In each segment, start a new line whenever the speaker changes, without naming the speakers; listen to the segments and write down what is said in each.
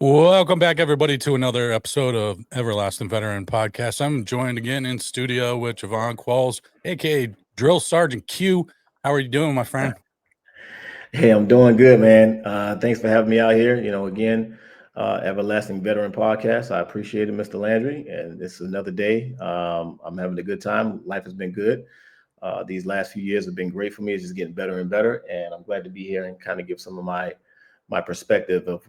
Welcome back, everybody, to another episode of Everlasting Veteran Podcast. I'm joined again in studio with Jovon Quarles, aka Drill Sergeant Q. How are you doing, my friend?
Hey, I'm doing good, man. Thanks for having me out here. Again, Everlasting Veteran Podcast. I appreciate it, Mr. Landry. And this is another day. I'm having a good time. Life has been good. These last few years have been great for me. It's just getting better and better. And I'm glad to be here and kind of give some of my perspective of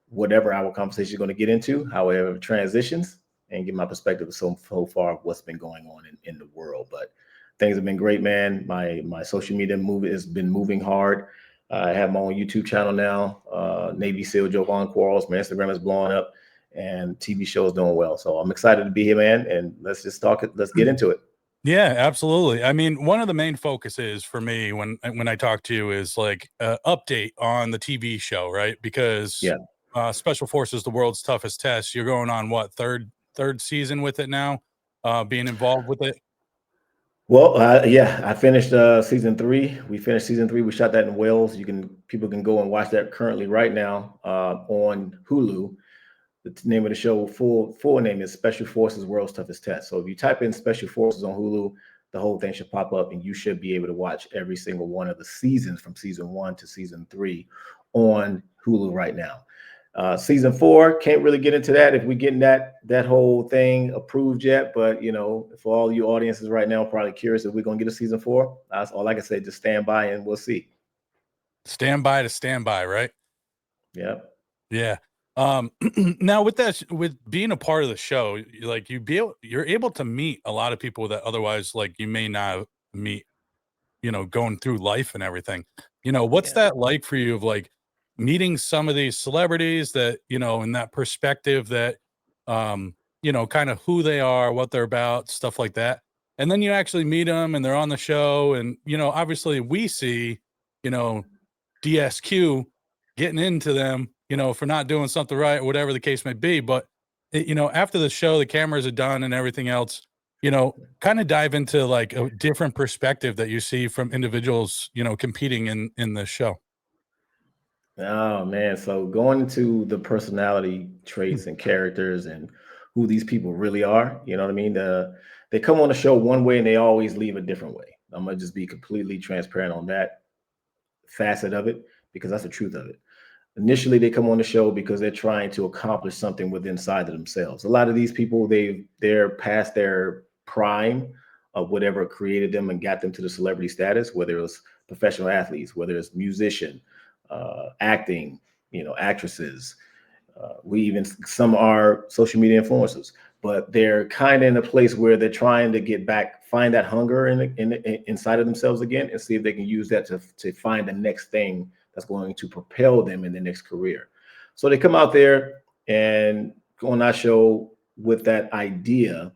whatever our conversation is going to get into, however it transitions, and give my perspective so far of what's been going on in the world. But things have been great, man. My social media move has been moving hard. I have my own YouTube channel now, Navy SEAL Jovon Quarles. My Instagram is blowing up, and TV show is doing well. So I'm excited to be here, man. And let's just talk it. Let's get into it.
Yeah, absolutely. I mean, one of the main focuses for me when I talk to you is like update on the TV show, right? Because
Yeah.
Special Forces, the world's toughest test. You're going on what third season with it now, being involved with it.
Well, yeah, I finished season three. We finished season three. We shot that in Wales. People can go and watch that currently right now on Hulu. The name of the show, full name is Special Forces World's Toughest Test. So if you type in Special Forces on Hulu, the whole thing should pop up, and you should be able to watch every single one of the seasons from season one to season three on Hulu right now. Season four, can't really get into that if we getting that whole thing approved yet. But for all you audiences right now, probably curious if we're gonna get a season four. That's all I can say. Just stand by and we'll see.
Stand by to stand by, right?
Yeah.
Yeah. Now with being a part of the show, you're able to meet a lot of people that otherwise like you may not meet, going through life and everything. What's
Yeah.
that like for you of like meeting some of these celebrities that, in that perspective that kind of who they are, what they're about, stuff like that. And then you actually meet them and they're on the show and obviously we see, you know, DSQ getting into them, for not doing something right, whatever the case may be. But, after the show, the cameras are done and everything else, kind of dive into like a different perspective that you see from individuals, competing in the show.
Oh man, so going into the personality traits and characters and who these people really are, you know what I mean? They come on the show one way and they always leave a different way. I'm gonna just be completely transparent on that facet of it because that's the truth of it. Initially, they come on the show because they're trying to accomplish something within inside of themselves. A lot of these people, they're past their prime of whatever created them and got them to the celebrity status, whether it was professional athletes, whether it's musician, acting, actresses. We even some are social media influencers, but they're kind of in a place where they're trying to get back, find that hunger inside of themselves again, and see if they can use that to find the next thing that's going to propel them in the next career. So they come out there and go on our show with that idea,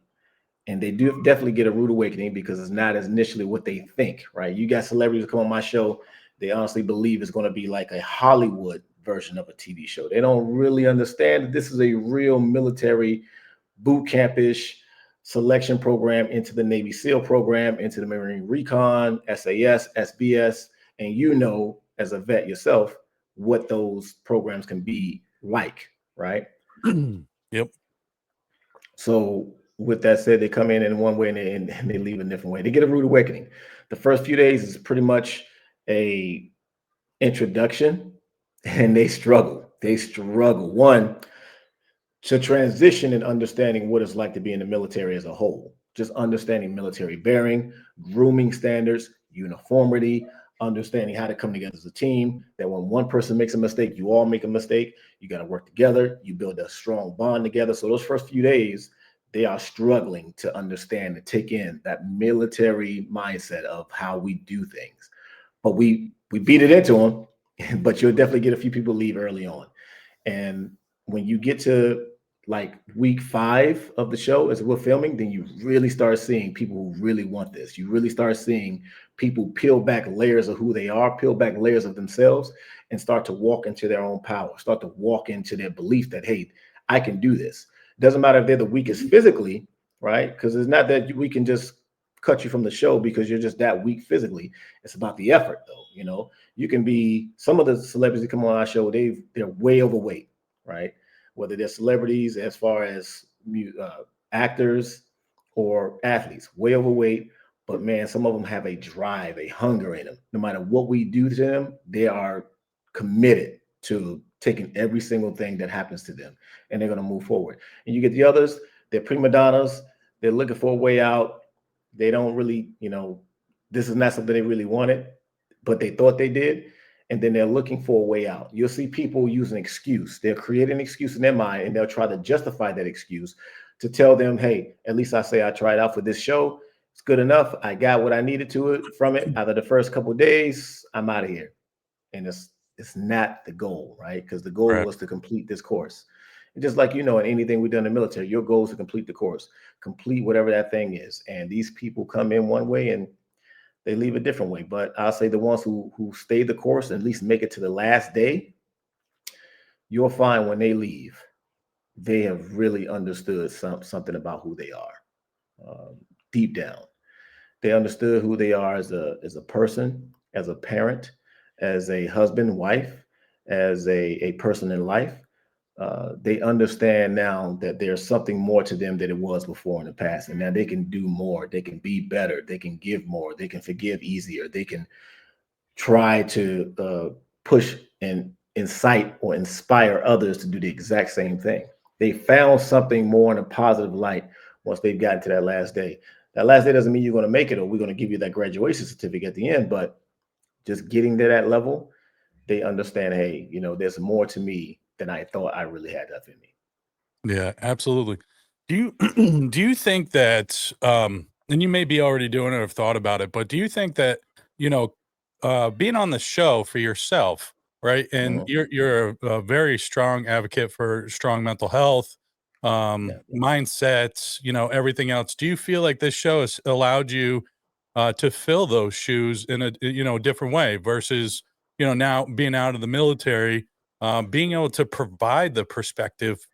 and they do definitely get a rude awakening because it's not as initially what they think. Right? You got celebrities come on my show, they honestly believe it's going to be like a Hollywood version of a TV show. They don't really understand that this is a real military boot campish selection program into the Navy SEAL program, into the Marine Recon, SAS, SBS, and as a vet yourself what those programs can be like, right?
Yep.
So with that said, they come in one way and they leave a different way. They get a rude awakening. The first few days is pretty much a introduction, and they struggle. They struggle. One, to transition and understanding what it's like to be in the military as a whole. Just understanding military bearing, grooming standards, uniformity, understanding how to come together as a team. That when one person makes a mistake, you all make a mistake. You got to work together. You build a strong bond together. So those first few days, they are struggling to understand and take in that military mindset of how we do things. But we beat it into them. But you'll definitely get a few people leave early on. And when you get to like week 5 of the show as we're filming, then you really start seeing people who really want this. You really start seeing people peel back layers of who they are, peel back layers of themselves, and start to walk into their own power, start to walk into their belief that, hey, I can do this. Doesn't matter if they're the weakest physically, right? Because it's not that we can just cut you from the show because you're just that weak physically. It's about the effort, though. You can be some of the celebrities that come on our show, they're way overweight, right? whether they're celebrities, as far as actors or athletes, way overweight. But man, some of them have a drive, a hunger in them. No matter what we do to them, they are committed to taking every single thing that happens to them, and they're going to move forward. And you get the others, they're prima donnas, they're looking for a way out. They don't really, this is not something they really wanted, but they thought they did. And then they're looking for a way out. You'll see people use an excuse. They'll create an excuse in their mind, and they'll try to justify that excuse to tell them, hey, at least I say I tried out for this show. It's good enough. I got what I needed to it from it. Out of the first couple of days, I'm out of here. And it's not the goal, right? Because the goal
Right.
was to complete this course. And just like in anything we've done in the military, your goal is to complete the course, complete whatever that thing is. And these people come in one way and they leave a different way. But I'll say the ones who stay the course and at least make it to the last day, you'll find when they leave, they have really understood something about who they are, deep down. They understood who they are as a person, as a parent, as a husband, wife, as a person in life. They understand now that there's something more to them than it was before in the past. And now they can do more. They can be better. They can give more. They can forgive easier. They can try to push and incite or inspire others to do the exact same thing. They found something more in a positive light once they've gotten to that last day. That last day doesn't mean you're going to make it or we're going to give you that graduation certificate at the end, but just getting to that level, they understand, hey, there's more to me than I thought I really had left in me.
Yeah, absolutely. Do you do you think that and you may be already doing it or have thought about it, but do you think that, you know, being on the show for yourself, right? And
Mhm.
you're a very strong advocate for strong mental health,
Yeah.
mindsets, everything else. Do you feel like this show has allowed you to fill those shoes in a different way versus, now being out of the military, being able to provide the perspective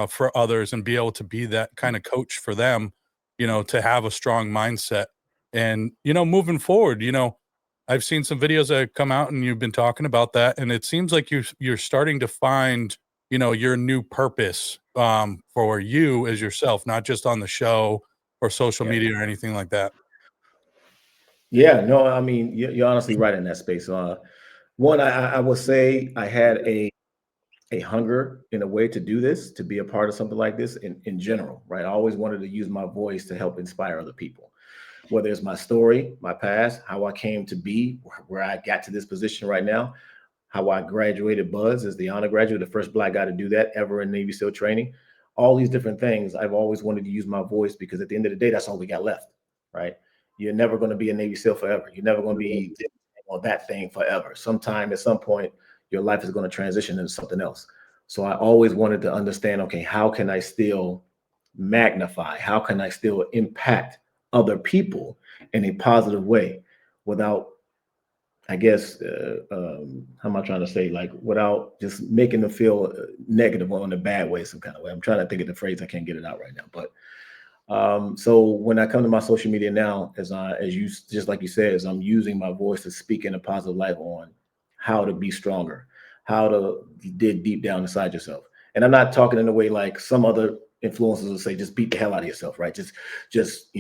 for others and be able to be that kind of coach for them, to have a strong mindset. And, moving forward, I've seen some videos that have come out and you've been talking about that. And it seems like you're starting to find, your new purpose for you as yourself, not just on the show or social
Yeah.
media or anything like that.
Yeah. No, I mean, you're honestly right in that space. One, I will say I had a hunger in a way to do this, to be a part of something like this in general, right? I always wanted to use my voice to help inspire other people, whether it's my story, my past, how I came to be where I got to this position right now, how I graduated Buzz as the honor graduate, the first Black guy to do that ever in Navy SEAL training. All these different things. I've always wanted to use my voice because at the end of the day, that's all we got left, right? You're never going to be a Navy SEAL forever. You're never going to be on that thing forever. Sometime at some point, your life is going to transition into something else. So I always wanted to understand, okay, how can I still magnify? How can I still impact other people in a positive way without, I guess, how am I trying to say, like, without just making them feel negative or in a bad way, some kind of way. I'm trying to think of the phrase. I can't get it out right now. But so when I come to my social media now, as you just like you said, as I'm using my voice to speak in a positive light on how to be stronger, how to dig deep down inside yourself. And I'm not talking in a way like some other influencers will say, just beat the hell out of yourself, right? Just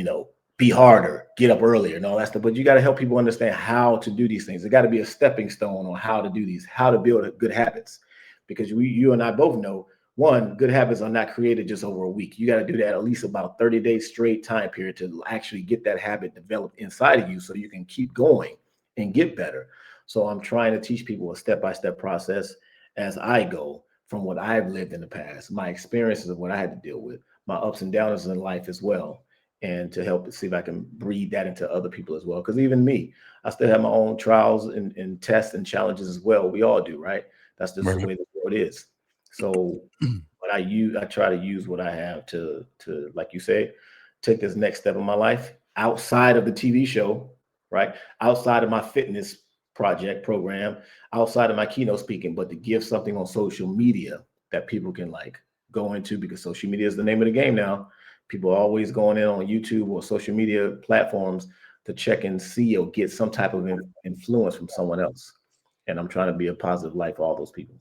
be harder, get up earlier, and all that stuff. But you got to help people understand how to do these things. It got to be a stepping stone on how to do these, how to build good habits, because you and I both know one, good habits are not created just over a week. You got to do that at least about 30 days straight time period to actually get that habit developed inside of you so you can keep going and get better. So I'm trying to teach people a step-by-step process as I go from what I've lived in the past, my experiences of what I had to deal with, my ups and downs in life as well, and to help see if I can breed that into other people as well. Because even me, I still have my own trials and tests and challenges as well. We all do, right? That's just the
Right.
way the world is. So but I try to use what I have to like you say, take this next step in my life outside of the TV show, right? Outside of my fitness program, outside of my keynote speaking, but to give something on social media that people can like go into, because social media is the name of the game now. People are always going in on YouTube or social media platforms to check and see or get some type of influence from someone else. And I'm trying to be a positive light for all those people.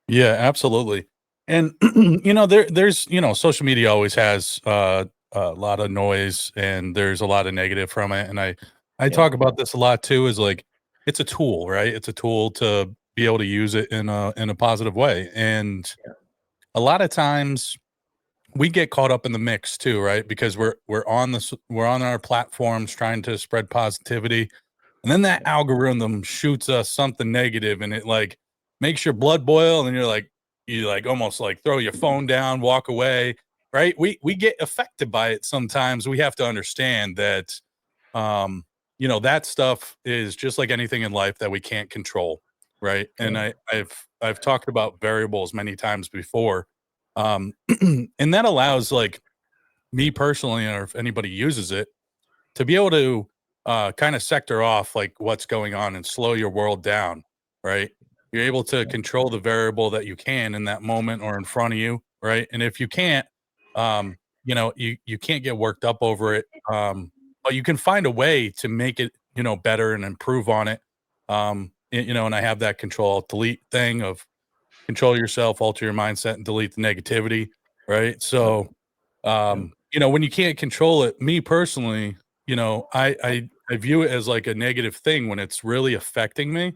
Yeah, absolutely. And there's social media always has a lot of noise, and there's a lot of negative from it. And I
Yep.
talk about this a lot too. Is like it's a tool, right? It's a tool to be able to use it in a positive way. And a lot of times we get caught up in the mix too, right? Because we're on our platforms trying to spread positivity, and then that algorithm shoots us something negative, and it like makes your blood boil, and you like almost like throw your phone down, walk away, right? We get affected by it sometimes. We have to understand that um, that stuff is just like anything in life that we can't control, right? And
Yep.
I've talked about variables many times before. Um, and that allows like me personally, or if anybody uses it, to be able to kind of sector off like what's going on and slow your world down, right? You're able to control the variable that you can in that moment or in front of you, right? And if you can't, you can't get worked up over it. But you can find a way to make it, better and improve on it. And I have that control delete thing of control yourself, alter your mindset, and delete the negativity, right?
Yep.
So
Yep.
when you can't control it, me personally, I view it as like a negative thing when it's really affecting me,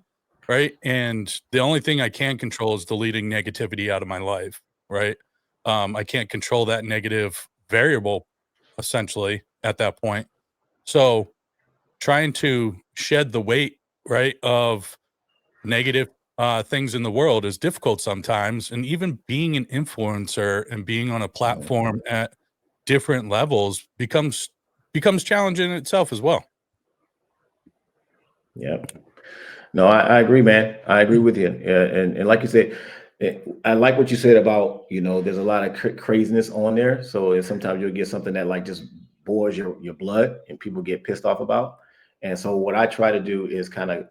right? And the only thing I can control is deleting negativity out of my life, right? I can't control that negative variable essentially at that point. So trying to shed the weight, right, of negative things in the world is difficult sometimes. And even being an influencer and being on a platform at different levels becomes challenging in itself as well.
Yep. No, I agree, man. I agree with you. Yeah, and like you said, I like what you said about there's a lot of craziness on there. So sometimes you'll get something that like just bores your blood, and people get pissed off about. And so what I try to do is kind of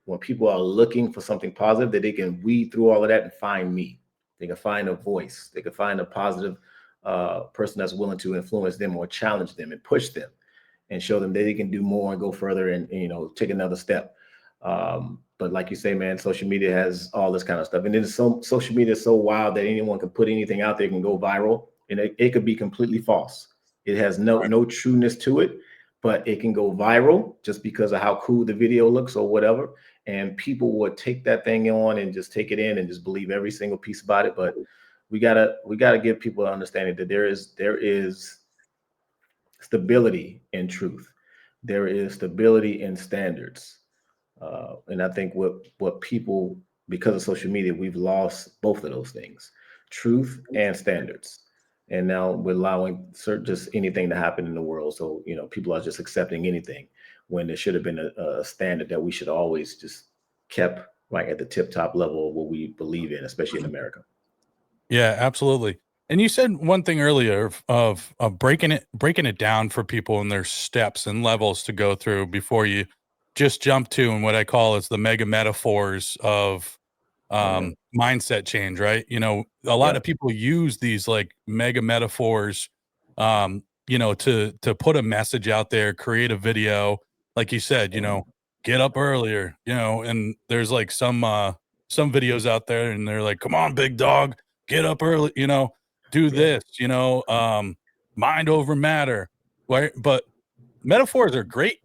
when people are looking for something positive, that they can weed through all of that and find me. They can find a voice. They can find a positive person that's willing to influence them or challenge them and push them and show them that they can do more and go further and take another step. But like you say, man, social media has all this kind of stuff, and then social media is so wild that anyone can put anything out there, can go viral, and it could be completely false. It has no trueness to it, but it can go viral just because of how cool the video looks or whatever, and people would take that thing on and just take it in and just believe every single piece about it. But we gotta give people an understanding that there is stability in truth. There is stability in standards. And I think what people, because of social media, we've lost both of those things, truth and standards. And now we're allowing just anything to happen in the world. So, people are just accepting anything when there should have been a standard that we should always just kept like at the tip top level of what we believe in, especially in America.
Yeah, absolutely. And you said one thing earlier of breaking it down for people and their steps and levels to go through before you just jump to, and what I call is the mega metaphors of
Mhm.
mindset change, right? A lot of
Yep.
people use these like mega metaphors, to put a message out there, create a video, like you said, get up earlier, and there's like some videos out there, and they're like, come on, big dog, get up early, do
Yeah.
this, mind over matter, right? But metaphors are great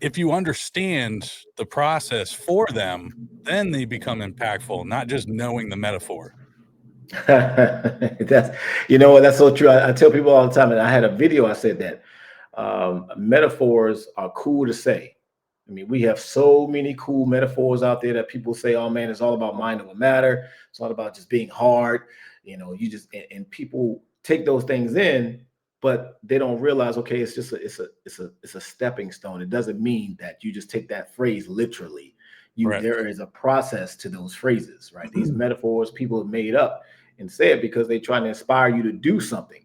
if you understand the process for them, then they become impactful, not just knowing the metaphor.
That's what, that's so true. I tell people all the time, and I had a video. I said that metaphors are cool to say. I mean, we have so many cool metaphors out there that people say, "Oh man, it's all about mind over matter. It's all about just being hard." You just and people take those things in, but they don't realize. Okay, it's just it's a stepping stone. It doesn't mean that you just take that phrase literally.
Right.
There is a process to those phrases, right? These metaphors people have made up and say it because they're trying to inspire you to do something.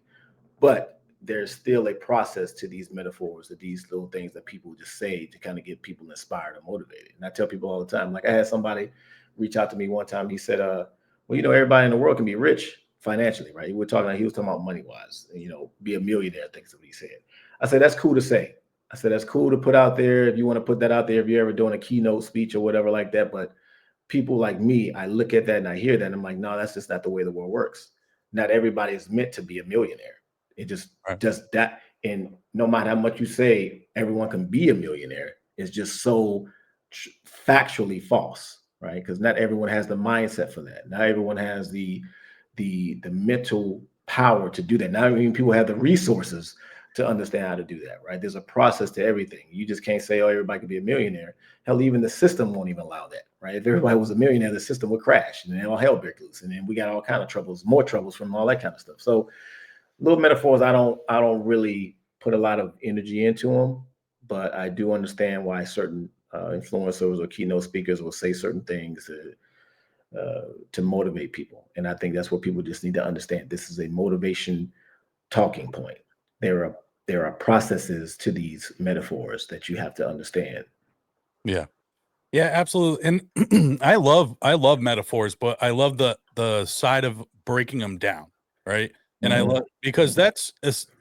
But there's still a process to these metaphors, to these little things that people just say to kind of get people inspired or motivated. And I tell people all the time, like I had somebody reach out to me one time. He said, well, everybody in the world can be rich financially, right? He was talking about money wise, be a millionaire, I think is what he said. I said, that's cool to say. I said, that's cool to put out there if you want to put that out there, if you're ever doing a keynote speech or whatever like that. But people like me, I look at that and I hear that and I'm like, no, that's just not the way the world works. Not everybody is meant to be a millionaire. It
Right.
just that, and no matter how much you say everyone can be a millionaire, it's just so factually false, right? Because not everyone has the mindset for that. Not everyone has the mental power to do that. Not even people have the resources to understand how to do that, right? There's a process to everything. You just can't say, oh, everybody can be a millionaire. Hell, even the system won't even allow that, right? If everybody was a millionaire, the system would crash and then all hell break loose. And then we got all kind of troubles, more troubles from all that kind of stuff. So little metaphors, I don't really put a lot of energy into them, but I do understand why certain influencers or keynote speakers will say certain things to motivate people. And I think that's what people just need to understand. This is a motivation talking point. There are there are processes to these metaphors that you have to understand.
Yeah. Yeah, absolutely. And I love metaphors, but I love the side of breaking them down, right? And I love
Mhm.
because that's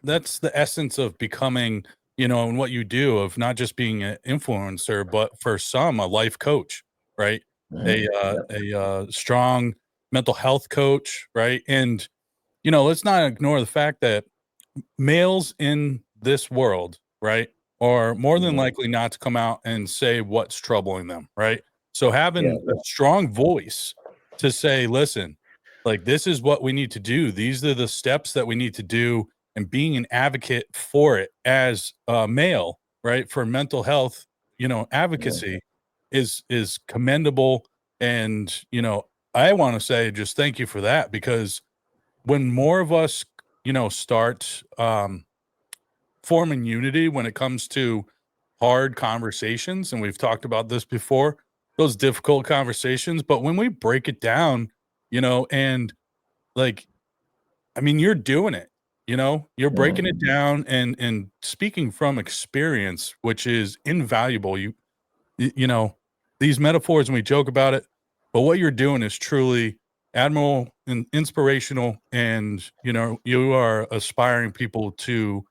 the essence of becoming, and what you do of not just being an influencer, but for some a life coach, right? A
Mhm. Yep.
strong mental health coach, right? And let's not ignore the fact that males in this world, right, are more than
Mhm.
likely not to come out and say what's troubling them, right? So
Yeah.
having a strong voice to say, listen, like this is what we need to do. These are the steps that we need to do, and being an advocate for it as a male, right, for mental health,
Yeah.
advocacy is commendable. And I want to say just thank you for that, because when more of us, start forming unity when it comes to hard conversations, and we've talked about this before, those difficult conversations, but when we break it down, and like, I mean, you're doing it, you're breaking it
Mhm.
down and speaking from experience, which is invaluable. These metaphors, and we joke about it, but what you're doing is truly admirable and inspirational. And, you are aspiring people to,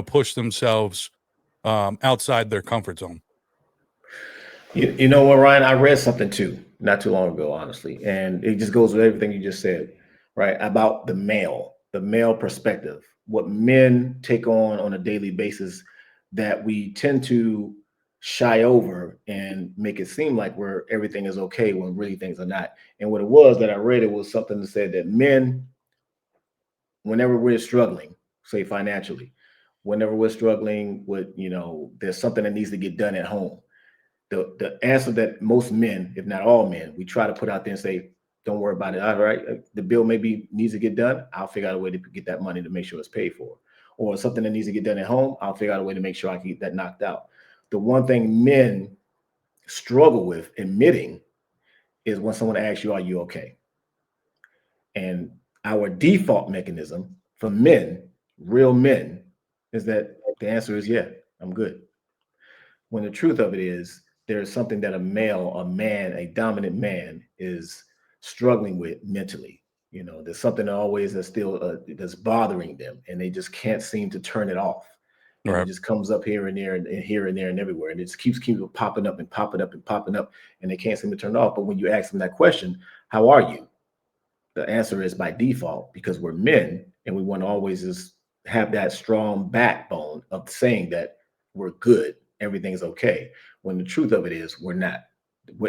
push themselves outside their comfort zone.
You know what, Ryan? I read something too, not too long ago, honestly, and it just goes with everything you just said, right? About the male perspective, what men take on a daily basis that we tend to shy over and make it seem like we're everything is okay when really things are not. And what it was that I read, it was something that said that men, whenever we're struggling, say financially, whenever we're struggling with, there's something that needs to get done at home, the answer that most men, if not all men, we try to put out there and say, don't worry about it. All right, the bill maybe needs to get done. I'll figure out a way to get that money to make sure it's paid for. Or something that needs to get done at home, I'll figure out a way to make sure I can get that knocked out. The one thing men struggle with admitting is when someone asks you, are you okay? And our default mechanism for men, real men, is that the answer is yeah, I'm good. When the truth of it is, there is something that a male, a man, a dominant man is struggling with mentally. There's something always that's still that's bothering them, and they just can't seem to turn it off. And it
Right.
just comes up here and there and here and there and everywhere, and it just keeps popping up and popping up and popping up, and they can't seem to turn it off. But when you ask them that question, "How are you?" the answer is by default, because we're men and we want to always just have that strong backbone of saying that we're good, everything's okay. When the truth of it is, we're not.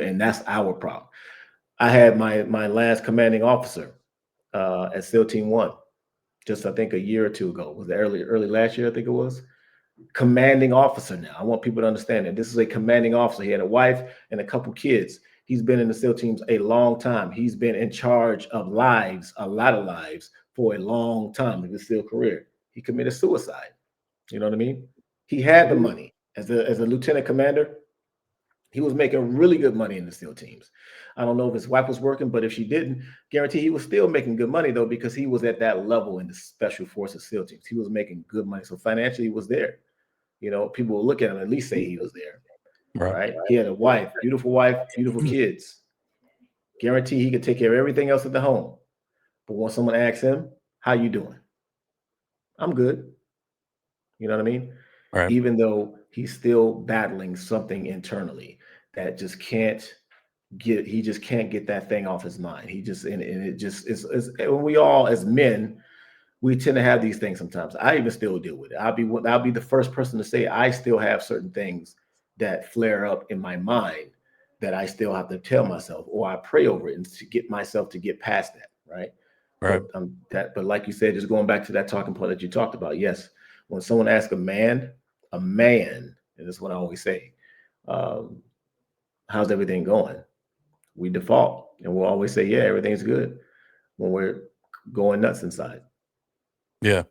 And that's our problem. I had my last commanding officer at SEAL Team One, just I think a year or two ago. Was it early last year? I think it was. Commanding officer now. I want people to understand that this is a commanding officer. He had a wife and a couple kids. He's been in the SEAL teams a long time. He's been in charge of lives, a lot of lives, for a long time in his SEAL career. He committed suicide. You know what I mean? He had the money as a lieutenant commander. He was making really good money in the SEAL teams. I don't know if his wife was working, but if she didn't, guarantee he was still making good money though, because he was at that level in the special forces SEAL teams. He was making good money. So financially, he was there. People will look at him and at least say he was there,
Right.
right? He had a wife, beautiful kids. Guarantee he could take care of everything else at the home. But when someone asks him, "How you doing?" "I'm good." You know what I mean?
Right.
Even though he's still battling something internally that just can't he just can't get that thing off his mind. He just and it just is we all as men, we tend to have these things sometimes. I even still deal with it. I'll be the first person to say I still have certain things that flare up in my mind that I still have to tell myself, or I pray over it and to get myself to get past that, right?
Right.
But like you said, just going back to that talking point that you talked about, yes, when someone asks a man, and this is what I always say, um, how's everything going? We default and we'll always say, yeah, everything's good when we're going nuts inside.
Yeah.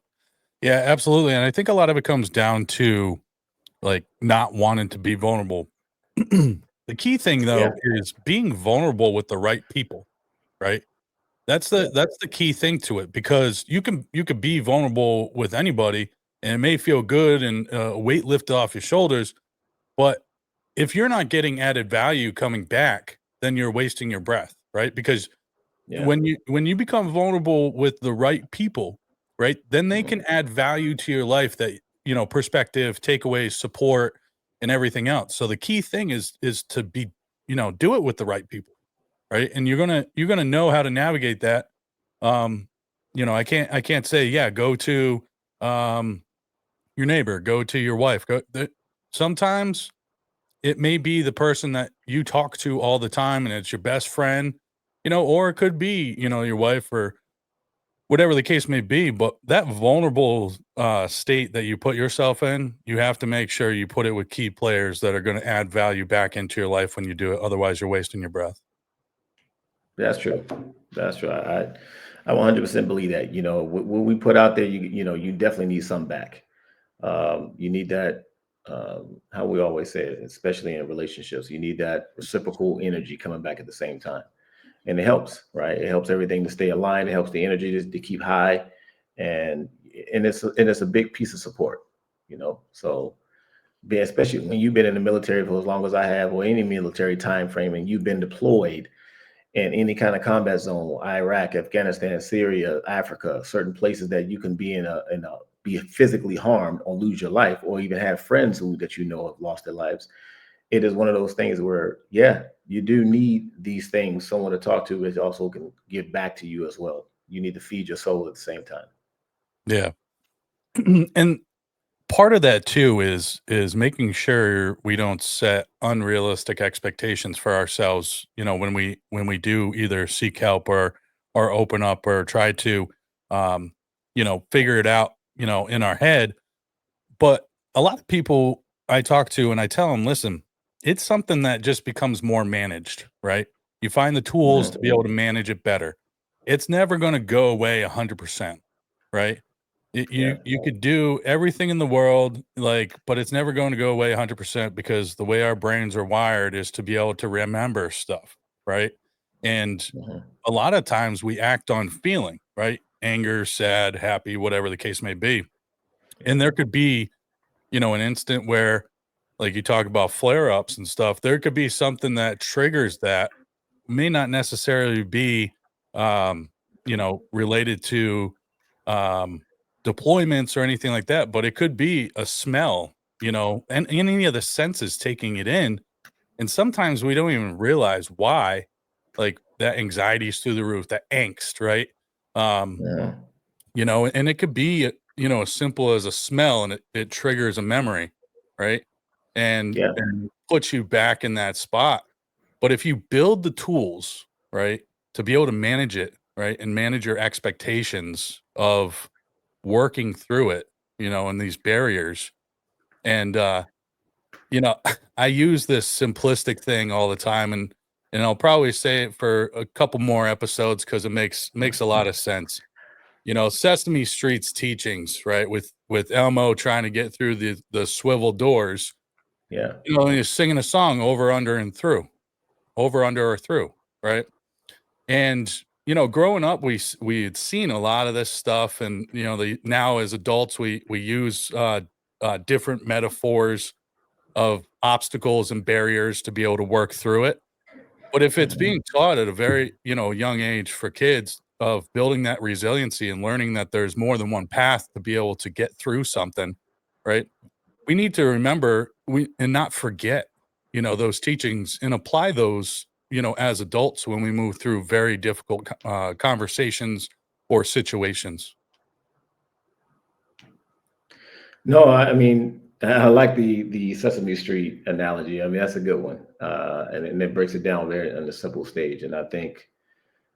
Yeah, absolutely. And I think a lot of it comes down to like not wanting to be vulnerable. The key thing
Yeah,
though is being vulnerable with the right people, right?
yeah,
That's the key thing to it because you could be vulnerable with anybody and it may feel good and a weight lifted off your shoulders, but if you're not getting added value coming back, then you're wasting your breath, right? Because
yeah.
when you become vulnerable with the right people, right, then they
Mhm.
can add value to your life that perspective, takeaways, support, and everything else. So the key thing is to be do it with the right people, right? And you're gonna know how to navigate that. Um, I can't say yeah, go to um your neighbor, go to your wife. Sometimes it may be the person that you talk to all the time and it's your best friend, or it could be, your wife or whatever the case may be. But that vulnerable state that you put yourself in, you have to make sure you put it with key players that are going to add value back into your life when you do it. Otherwise, you're wasting your breath.
That's true. That's true. I 100% believe that. What we put out there, you definitely need some back. You need that. How we always say it, especially in relationships, you need that reciprocal energy coming back at the same time, and it helps, right? It helps everything to stay aligned. It helps the energy to keep high, and it's a big piece of support. So especially when you've been in the military for as long as I have, or any military time frame, and you've been deployed in any kind of combat zone, Iraq, Afghanistan, Syria, Africa, certain places that you can be be physically harmed or lose your life, or even have friends that have lost their lives. It is one of those things where, yeah, you do need these things, someone to talk to, but also can give back to you as well. You need to feed your soul at the same time.
Yeah. And part of that too is making sure we don't set unrealistic expectations for ourselves, when we do either seek help or open up or try to figure it out, in our head. But a lot of people I talk to and I tell them, listen, it's something that just becomes more managed, right? You find the tools to be
Mhm.
able to manage it better. It's never going to go away 100%, right?
Yeah.
You could do everything in the world, like, but it's never going to go away 100% because the way our brains are wired is to be able to remember stuff, right? And
Mhm.
a lot of times we act on feeling, right? Anger, sad, happy, whatever the case may be.
Yeah.
And there could be, an instant where, like you talk about flare ups and stuff, there could be something that triggers that may not necessarily be, um, related to um, deployments or anything like that, but it could be a smell, and any of the senses taking it in. And sometimes we don't even realize why, like that anxiety is through the roof, that angst, right? Um,
Yeah.
and it could be, as simple as a smell and it triggers a memory, right?
Yeah.
And puts you back in that spot. But if you build the tools, right, to be able to manage it, right, and manage your expectations of working through it, and these barriers, and I use this simplistic thing all the time, and I'll probably say it for a couple more episodes because it makes a lot of sense. Sesame Street's teachings, right, with Elmo trying to get through the swivel doors,
Yeah.
and he's singing a song over, under, and through, over, under, or through, right? And, growing up, we had seen a lot of this stuff, and now as adults, we use different metaphors of obstacles and barriers to be able to work through it. But if it's
Mhm.
being taught at a very young age for kids of building that resiliency and learning that there's more than one path to be able to get through something, right? We need to remember we and not forget those teachings and apply those as adults when we move through very difficult conversations or situations.
No, I mean, I like the Sesame Street analogy. I mean, that's a good one, and it breaks it down very on a simple stage. And I think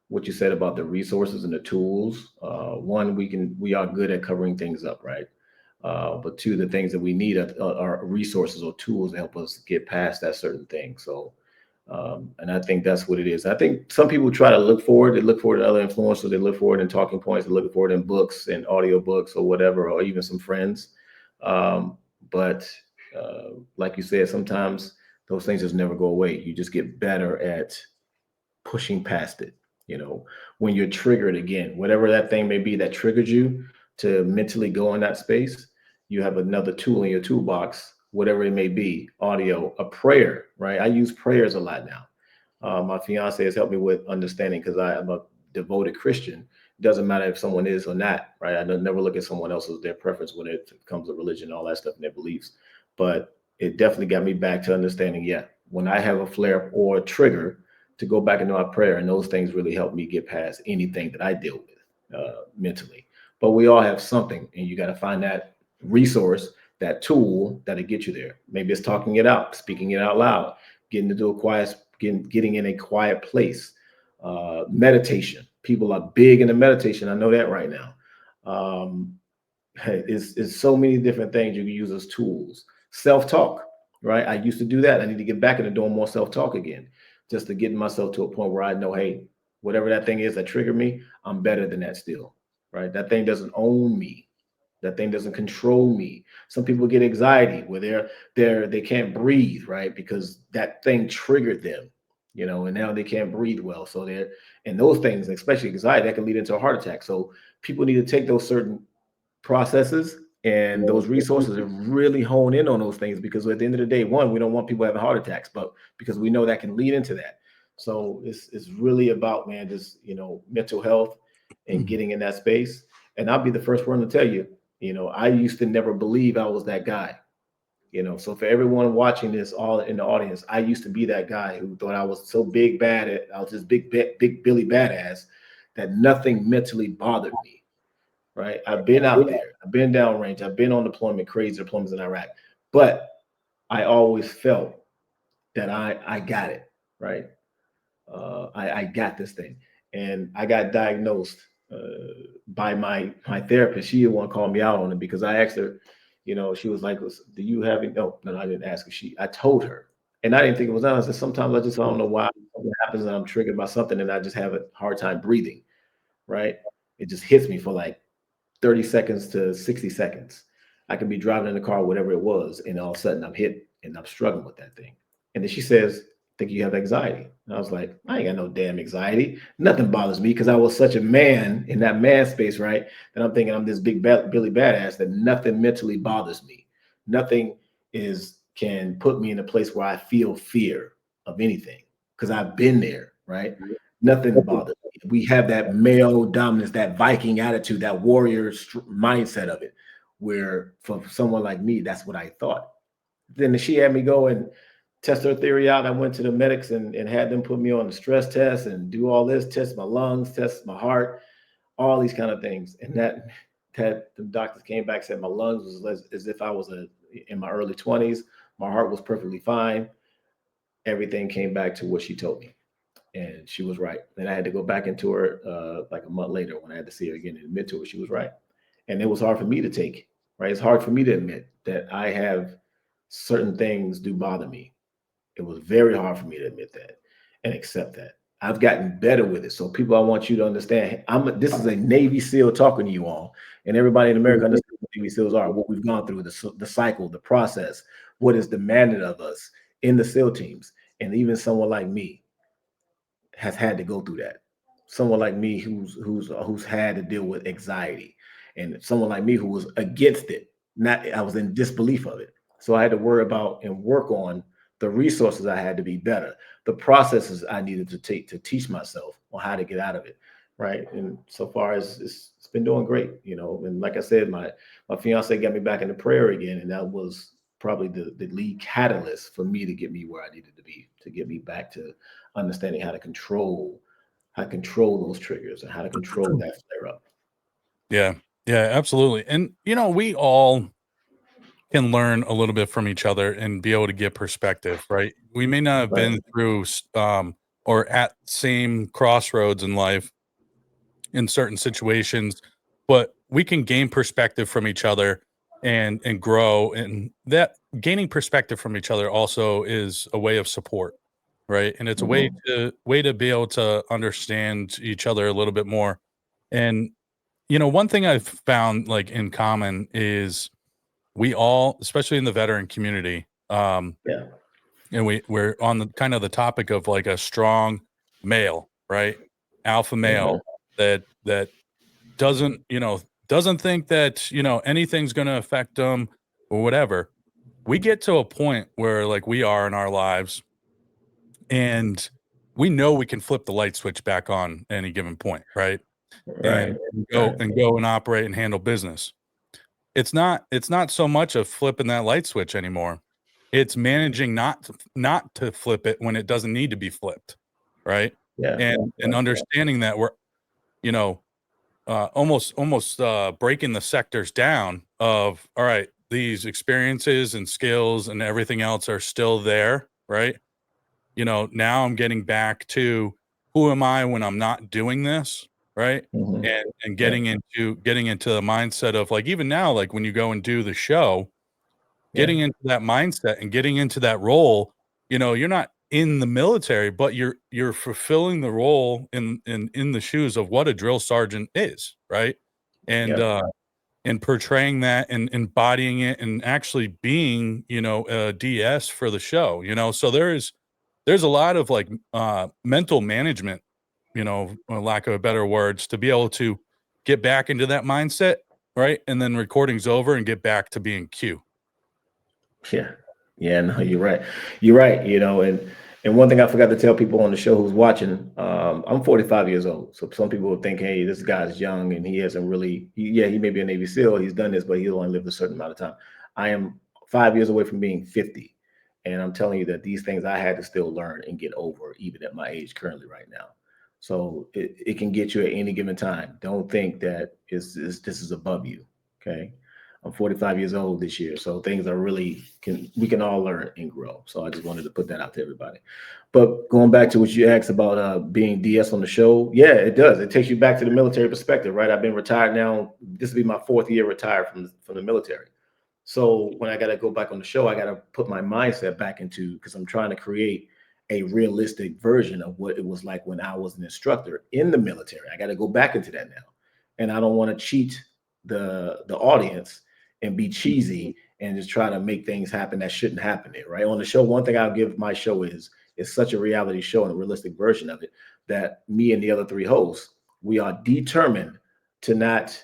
what you said about the resources and the tools. One, we are good at covering things up, right? But two, the things that we need are resources or tools to help us get past that certain thing. So, and I think that's what it is. I think some people try to look forward. They look forward to other influencers. They look forward in talking points. They look forward in books and audio books or whatever, or even some friends. But like you said, sometimes those things just never go away. You just get better at pushing past it. When you're triggered again, whatever that thing may be that triggered you to mentally go in that space, you have another tool in your toolbox, whatever it may be, audio, a prayer, right? I use prayers a lot now. My fiance has helped me with understanding because I am a devoted Christian. It doesn't matter if someone is or not, right? I don't never look at someone else's their preference when it comes to religion, all that stuff, and their beliefs. But it definitely got me back to understanding, yeah, when I have a flare up or a trigger, to go back into our prayer, and those things really help me get past anything that I deal with mentally. But we all have something, and you got to find that resource, that tool that'll get you there. Maybe it's talking it out, speaking it out loud, getting in a quiet place. Meditation. People are big into meditation. I know that right now. Um, it's so many different things you can use as tools. Self-talk, right? I used to do that. I need to get back into doing more self-talk again, just to get myself to a point where I know, hey, whatever that thing is that triggered me, I'm better than that still, right? That thing doesn't own me. That thing doesn't control me. Some people get anxiety where they can't breathe, right? Because that thing triggered them, and now they can't breathe well. So and those things, especially anxiety, that can lead into a heart attack. So people need to take those certain processes and those resources and really hone in on those things, because at the end of the day, one, we don't want people having heart attacks, but because we know that can lead into that. So it's really about, man, just mental health and getting in that space. And I'll be the first one to tell you, I used to never believe I was that guy. So for everyone watching this, all in the audience, I used to be that guy who thought I was so I was this big Billy badass that nothing mentally bothered me. Right? I've been out there. I've been downrange. I've been on deployment, crazy deployments in Iraq. But I always felt that I got it, right? I got this thing. And I got diagnosed by my therapist. She didn't want to call me out on it because I asked her, she was like, do you have it? No, I didn't ask her. I told her. And I didn't think it was honest. Sometimes I don't know why something happens and I'm triggered by something and I just have a hard time breathing, right? It just hits me for like 30 seconds to 60 seconds. I could be driving in the car, whatever it was, and all of a sudden I'm hit and I'm struggling with that thing. And then she says, think you have anxiety. And I was like, I ain't got no damn anxiety. Nothing bothers me because I was such a man in that man space, right? And I'm thinking I'm this big Billy badass that nothing mentally bothers me. Nothing can put me in a place where I feel fear of anything because I've been there, right? Nothing bothers me. We have that male dominance, that Viking attitude, that warrior mindset of it, where for someone like me, that's what I thought. Then she had me go and test her theory out. I went to the medics and had them put me on the stress test and do all this, test my lungs, test my heart, all these kind of things. And that the doctors came back, said my lungs was as if I was in my early 20s. My heart was perfectly fine. Everything came back to what she told me. And she was right. And I had to go back into her like a month later when I had to see her again and admit to her she was right. And it was hard for me to take, right? It's hard for me to admit that I have certain things do bother me. It was very hard for me to admit that and accept that. I've gotten better with it. So people, I want you to understand, this is a Navy SEAL talking to you all, and everybody in America understands what Navy SEALs are, what we've gone through, the cycle, the process, what is demanded of us in the SEAL teams. And even someone like me has had to go through that. Someone like me who's had to deal with anxiety, and someone like me who was against it. I was in disbelief of it. So I had to worry about and work on the resources I had to be better, the processes I needed to take to teach myself on how to get out of it. Right. And so far as it's been doing great, and like I said, my fiance got me back into prayer again. And that was probably the lead catalyst for me to get me where I needed to be, to get me back to understanding how to control those triggers and how to control that flare up.
Yeah. Yeah, absolutely. And we all can learn a little bit from each other and be able to get perspective, right? We may not have
Right.
been through or at same crossroads in life in certain situations, but we can gain perspective from each other and grow, and that gaining perspective from each other also is a way of support, right? And it's a way
Hmm.
to be able to understand each other a little bit more. And one thing I've found like in common is we all, especially in the veteran community,
Yeah.
and we're on the kind of the topic of like a strong male, right? Alpha
Hmm.
male that doesn't think that anything's going to affect them or whatever. We get to a point where like we are in our lives, and we know we can flip the light switch back on any given point, right?
Right.
And
Right.
go and operate and handle business. It's not so much of flipping that light switch anymore. It's managing not to flip it when it doesn't need to be flipped, right?
Yeah.
And
Yeah.
understanding that we're, you know, almost breaking the sectors down of, all right, these experiences and skills and everything else are still there, right? Now I'm getting back to who am I when I'm not doing this, right?
Hmm.
And
Yeah.
getting into the mindset of like even now, like when you go and do the show,
Yeah.
getting into that mindset and getting into that role, you're not in the military, but you're fulfilling the role in the shoes of what a drill sergeant is, right? And
Yeah.
and portraying that and embodying it and actually being, a DS for the show, so there's a lot of like mental management, for lack of a better words, to be able to get back into that mindset, right? And then recording's over and get back to being Q.
Yeah. Yeah, no, you're right. You're right. And one thing I forgot to tell people on the show who's watching, I'm 45 years old. So some people will think, hey, this guy's young and he hasn't really, yeah, he may be a Navy SEAL, he's done this, but he'll only lived a certain amount of time. I am 5 years away from being 50. And I'm telling you that these things I had to still learn and get over, even at my age currently right now. So it can get you at any given time. Don't think that this is above you. Okay. I'm 45 years old this year, so things are really we can all learn and grow. So I just wanted to put that out to everybody. But going back to what you asked about being DS on the show, yeah, it does. It takes you back to the military perspective, right? I've been retired now. This will be my fourth year retired from the military. So when I got to go back on the show, I got to put my mindset back into because I'm trying to create a realistic version of what it was like when I was an instructor in the military. I got to go back into that now, and I don't want to cheat the audience and be cheesy and just try to make things happen that shouldn't happen there, right? On the show, one thing I'll give my show is it's such a reality show and a realistic version of it that me and the other three hosts, we are determined to not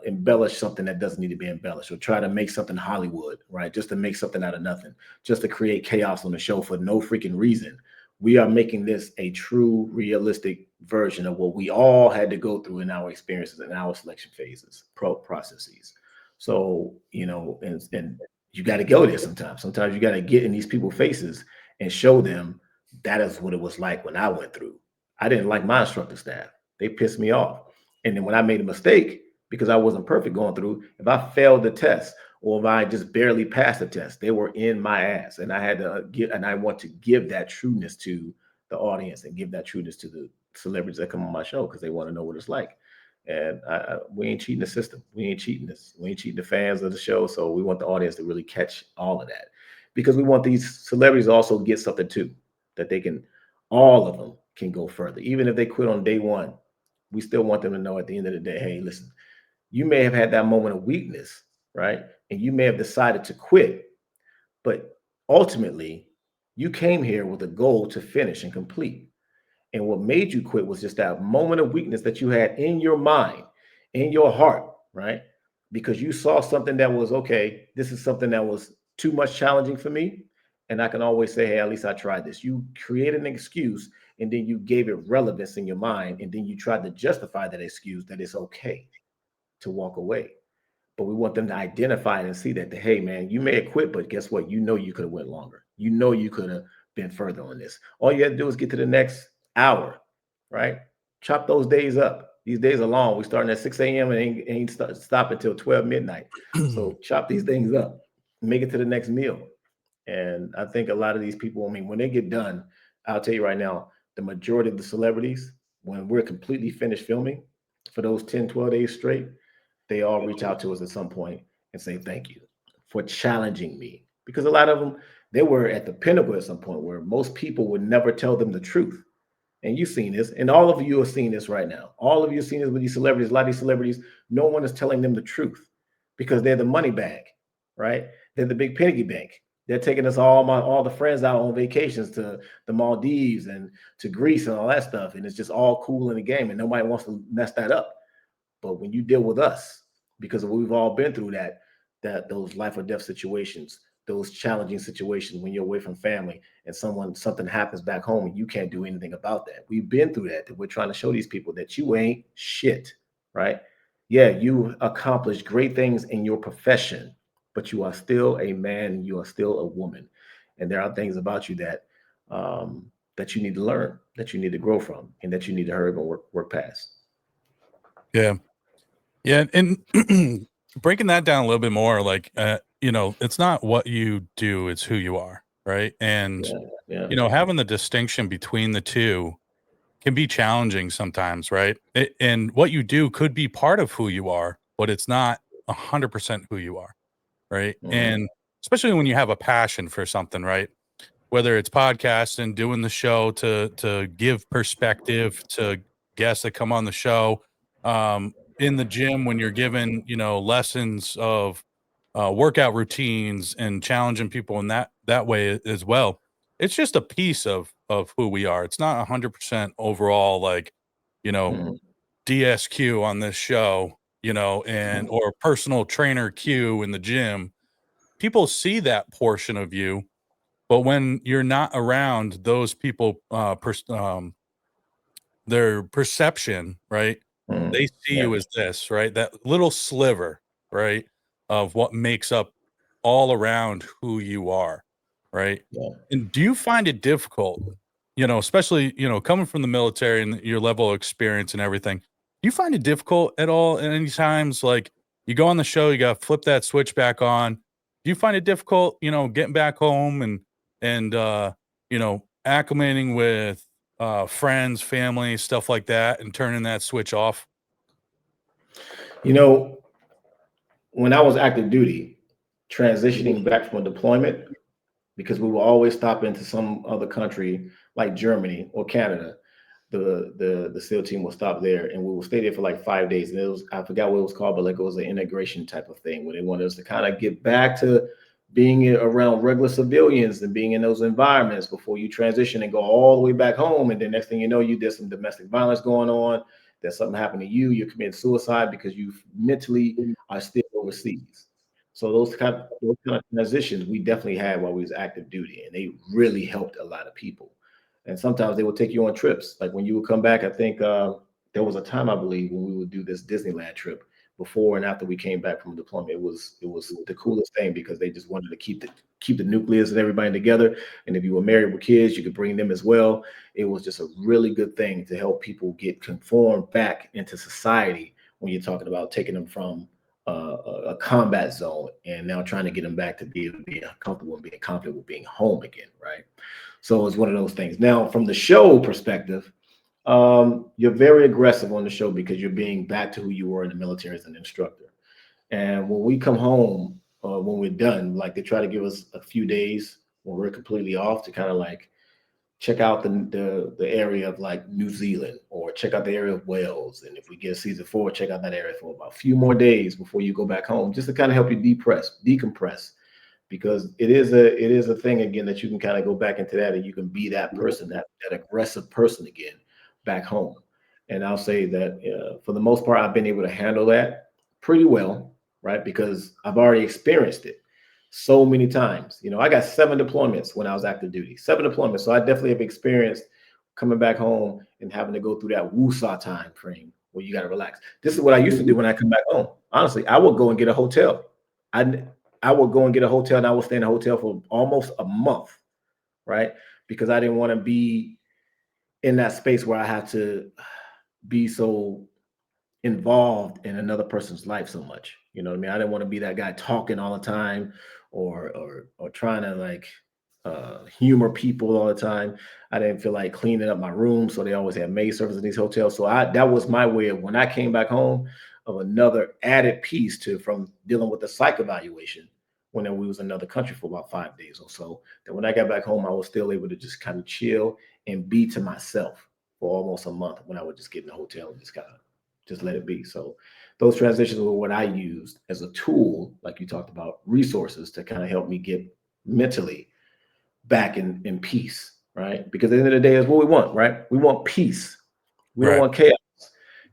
embellish something that doesn't need to be embellished or try to make something Hollywood, right? Just to make something out of nothing, just to create chaos on the show for no freaking reason. We are making this a true, realistic version of what we all had to go through in our experiences and our selection phases, processes. So, and you got to go there sometimes. Sometimes you got to get in these people's faces and show them that is what it was like when I went through. I didn't like my instructor staff. They pissed me off. And then when I made a mistake, because I wasn't perfect going through, if I failed the test or if I just barely passed the test, they were in my ass. And I had to give, and I want to give that trueness to the audience and give that trueness to the celebrities that come on my show because they want to know what it's like. And we ain't cheating the system. We ain't cheating this. We ain't cheating the fans of the show. So we want the audience to really catch all of that because we want these celebrities to also get something too, that they can, all of them can go further. Even if they quit on day one, we still want them to know at the end of the day, hey, listen, you may have had that moment of weakness, right? And you may have decided to quit, but ultimately you came here with a goal to finish and complete. And what made you quit was just that moment of weakness that you had in your mind, in your heart, right? Because you saw something that was okay, this is something that was too much challenging for me. And I can always say, hey, at least I tried this. You created an excuse and then you gave it relevance in your mind. And then you tried to justify that excuse that it's okay to walk away. But we want them to identify it and see that, hey, man, you may have quit, but guess what? You know you could have went longer. You know you could have been further on this. All you have to do is get to the next hour, right? Chop those days up. These days are long. We're starting at 6 a.m. and ain't stop until 12 midnight. So chop these things up, make it to the next meal. And I think a lot of these people, I mean, when they get done, I'll tell you right now, the majority of the celebrities, when we're completely finished filming for those 10, 12 days straight, they all reach out to us at some point and say, thank you for challenging me. Because a lot of them, they were at the pinnacle at some point where most people would never tell them the truth. And you've seen this, and all of you are seeing this right now. All of you are seeing this with these celebrities. A lot of these celebrities, no one is telling them the truth because they're the money bag, right? They're the big piggy bank. They're taking us all the friends out on vacations to the Maldives and to Greece and all that stuff. And it's just all cool in the game, and nobody wants to mess that up. But when you deal with us, because we've all been through that those life or death situations, those challenging situations when you're away from family and something happens back home and you can't do anything about that. We've been through that. We're trying to show these people that you ain't shit, right? Yeah, you accomplished great things in your profession, but you are still a man. You are still a woman, and there are things about you that you need to learn, that you need to grow from, and that you need to hurry up and work past.
Yeah. Yeah. And breaking that down a little bit more, like, it's not what you do, it's who you are. Right. And,
Yeah, yeah.
having the distinction between the two can be challenging sometimes. Right. And what you do could be part of who you are, but it's not 100% who you are. Right.
Mhm.
And especially when you have a passion for something, right? Whether it's podcasting, doing the show to give perspective to guests that come on the show, in the gym when you're given, lessons of workout routines and challenging people in that way as well. It's just a piece of who we are. It's not 100% overall, like, you know,
Mhm.
DSQ on this show, and or personal trainer Q in the gym. People see that portion of you, but when you're not around those people, their perception, right?
Mhm.
They see
Yeah,
you as this, right? That little sliver, right, of what makes up all around who you are, right?
yeah.
And do you find it difficult, especially, coming from the military and your level of experience and everything, do you find it difficult at all at any times? Like, you go on the show, you got to flip that switch back on. Do you find it difficult, getting back home and acclimating with friends, family, stuff like that, and turning that switch off?
You know, when I was active duty, transitioning back from a deployment, because we will always stop into some other country like Germany or Canada. The SEAL team will stop there and we will stay there for like 5 days. And it was, I forgot what it was called, but like it was an integration type of thing where they wanted us to kind of get back to being around regular civilians and being in those environments before you transition and go all the way back home. And then next thing you know, you did some domestic violence going on. That something happened to you. You're committing suicide because you mentally are still overseas. So those kind of transitions we definitely had while we was active duty, and they really helped a lot of people. And sometimes they would take you on trips. Like when you would come back, I think there was a time I believe when we would do this Disneyland trip before and after we came back from deployment. It was the coolest thing because they just wanted to keep the nucleus and everybody together. And if you were married with kids, you could bring them as well. It was just a really good thing to help people get conformed back into society when you're talking about taking them from a combat zone and now trying to get them back to being comfortable and being confident with being home again, right? So it's one of those things. Now, from the show perspective, you're very aggressive on the show because you're being back to who you were in the military as an instructor. And when we come home, when we're done, like they try to give us a few days when we're completely off to kind of like check out the area of like New Zealand or check out the area of Wales. And if we get season 4, check out that area for about a few more days before you go back home, just to kind of help you decompress, because it is a thing again that you can kind of go back into that and you can be that person, that aggressive person again back home. And I'll say that for the most part, I've been able to handle that pretty well, right? Because I've already experienced it so many times. I got 7 deployments when I was active duty, 7 deployments. So I definitely have experienced coming back home and having to go through that woosah time frame where you got to relax. This is what I used to do when I come back home. Honestly, I would go and get a hotel. I I would go and get a hotel and I would stay in a hotel for almost a month, right? because I didn't want to be in that space where I had to be so involved in another person's life so much. You know what I mean? I didn't want to be that guy talking all the time, or trying to like humor people all the time. I didn't feel like cleaning up my room, so they always had maid service in these hotels. So that was my way of, when I came back home, of another added piece to, from dealing with the psych evaluation when we was in another country for about 5 days or so. That when I got back home, I was still able to just kind of chill and be to myself for almost a month, when I would just get in the hotel and just kind of just let it be. So those transitions were what I used as a tool, like you talked about, resources to kind of help me get mentally back in peace, right? Because at the end of the day, is what we want, right? We want peace. We don't
Right.
want chaos.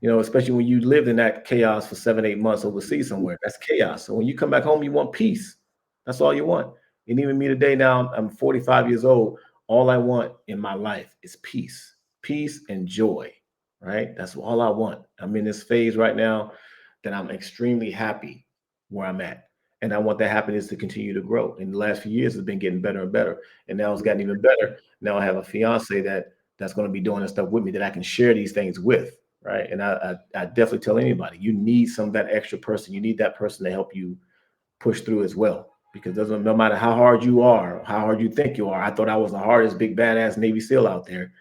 You know, especially when you lived in that chaos for 7, 8 months overseas somewhere. That's chaos. So when you come back home, you want peace. That's all you want. And even me today, now I'm 45 years old. All I want in my life is peace and joy, right? That's all I want. I'm in this phase right now that I'm extremely happy where I'm at. And I want that happiness to continue to grow. In the last few years, it's been getting better and better. And now it's gotten even better. Now I have a fiance that's going to be doing this stuff with me, that I can share these things with, right? And I definitely tell anybody, you need some of that extra person. You need that person to help you push through as well. Because no matter how hard you are, how hard you think you are. I thought I was the hardest big badass Navy SEAL out there,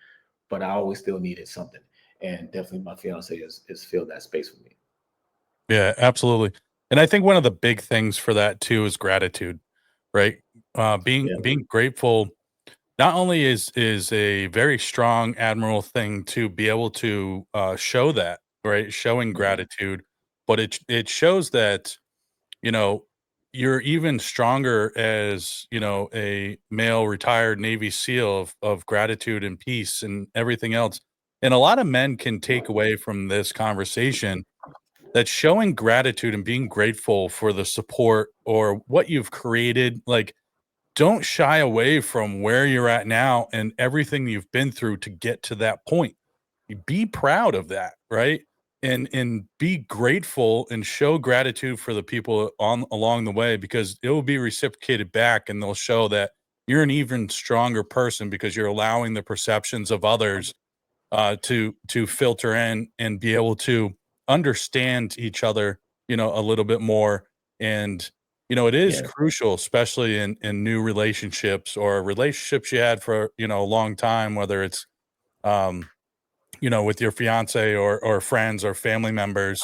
but I always still needed something. And definitely my fiance has filled that space for me.
Yeah, absolutely. And I think one of the big things for that too is gratitude, right? Being
Yeah.
being grateful not only is a very strong admirable thing to be able to show that, right? Showing
Mhm.
gratitude, but it shows that, you know, you're even stronger as, you know, a male retired Navy SEAL of gratitude and peace and everything else. And a lot of men can take away from this conversation that showing gratitude and being grateful for the support or what you've created, like, don't shy away from where you're at now and everything you've been through to get to that point. You be proud of that, right? And be grateful and show gratitude for the people on along the way, because it will be reciprocated back, and they'll show that you're an even stronger person because you're allowing the perceptions of others to filter in and be able to understand each other, you know, a little bit more. And you know, it is
Yeah.
crucial, especially in new relationships or relationships you had for, you know, a long time, whether it's um, you know, with your fiance or friends or family members.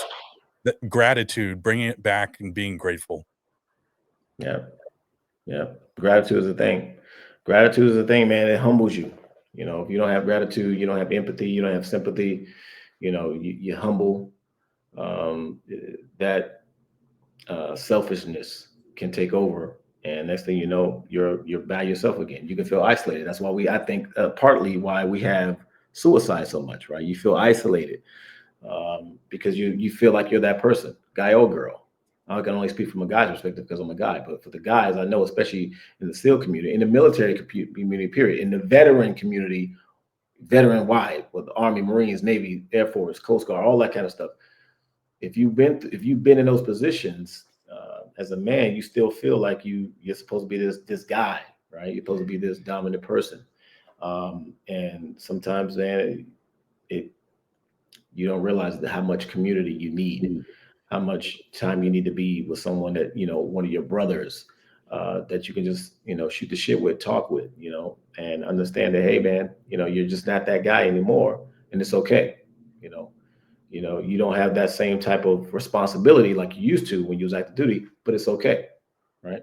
That gratitude, bringing it back and being grateful.
Yeah. Yeah. Gratitude is a thing. Gratitude is a thing, man. It humbles you. You know, if you don't have gratitude, you don't have empathy, you don't have sympathy, you humble. That selfishness can take over, and next thing you know, you're by yourself again. You can feel isolated. That's why I think, partly why we have suicide so much, right? You feel isolated, because you feel like you're that person, guy or girl. I can only speak from a guy's perspective because I'm a guy, but for the guys I know, especially in the SEAL community, in the military community, period, in the veteran community, veteran wide, with the Army, Marines, Navy, Air Force, Coast Guard, all that kind of stuff. If you've been in those positions, as a man, you still feel like you're supposed to be this guy, right? You're supposed to be this dominant person, and sometimes, man, it you don't realize how much community you need, how much time you need to be with someone that, one of your brothers, that you can just, shoot the shit with, talk with, and understand that, hey, man, you're just not that guy anymore, and it's okay. You know, you don't have that same type of responsibility like you used to when you was active duty, but it's okay, right?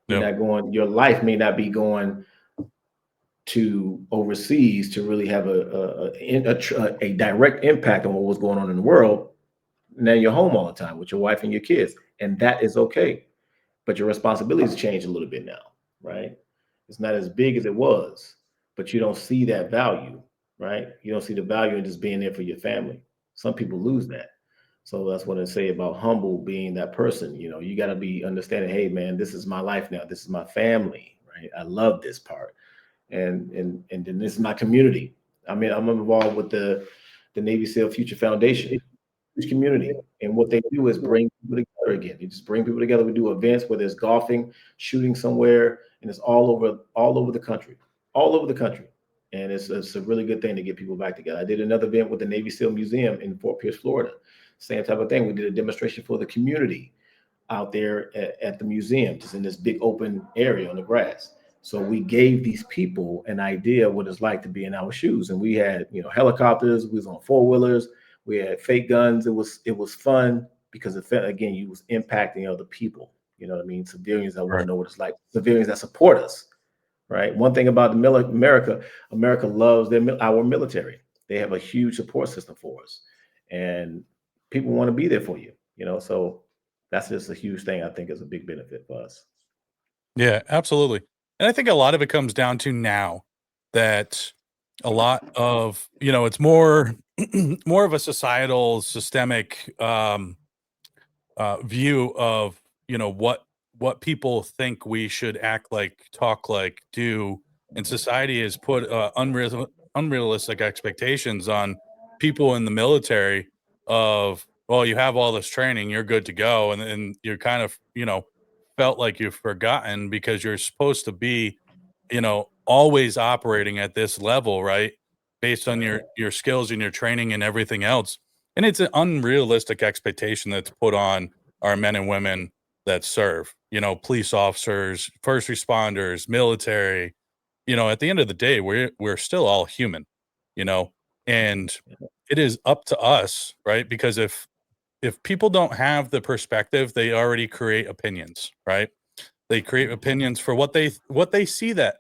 You're
Yep.
not going. Your life may not be going to overseas to really have a direct impact on what was going on in the world. Now you're home all the time with your wife and your kids, and that is okay. But your responsibilities change a little bit now, right? It's not as big as it was, but you don't see that value, right? You don't see the value in just being there for your family. Some people lose that. So that's what I say about humble being that person. You got to be understanding, hey, man, this is my life now. This is my family, right? I love this part. And then this is my community. I mean, I'm involved with the Navy SEAL Future Foundation, huge community. And what they do is bring people together again. They just bring people together. We do events where there's golfing, shooting somewhere, and it's all over the country, all over the country. and it's a really good thing to get people back together. I did another event with the Navy SEAL Museum in Fort Pierce, Florida. Same type of thing. We did a demonstration for the community out there at the museum, just in this big open area on the grass. So we gave these people an idea what it's like to be in our shoes. And we had, helicopters, we was on four-wheelers, we had fake guns. It was fun because it felt, again, you was impacting other people. You know what I mean? Civilians that want to
Right.
know what it's like, civilians that support us, right? One thing about America loves our military. They have a huge support system for us, and people want to be there for you. So that's just a huge thing. I think is a big benefit for us.
Yeah, absolutely. And I think a lot of it comes down to now that a lot of, it's more more of a societal systemic view of what people think we should act like, talk like, do, and society has put unrealistic expectations on people in the military of, well, you have all this training, you're good to go, and you're kind of felt like you've forgotten because you're supposed to be always operating at this level, right? Based on
Right.
your skills and your training and everything else. And it's an unrealistic expectation that's put on our men and women that serve, police officers, first responders, military. At the end of the day, we're still all human, you know, and it is up to us, right? Because if people don't have the perspective, they already create opinions, right? They create opinions for what they see that,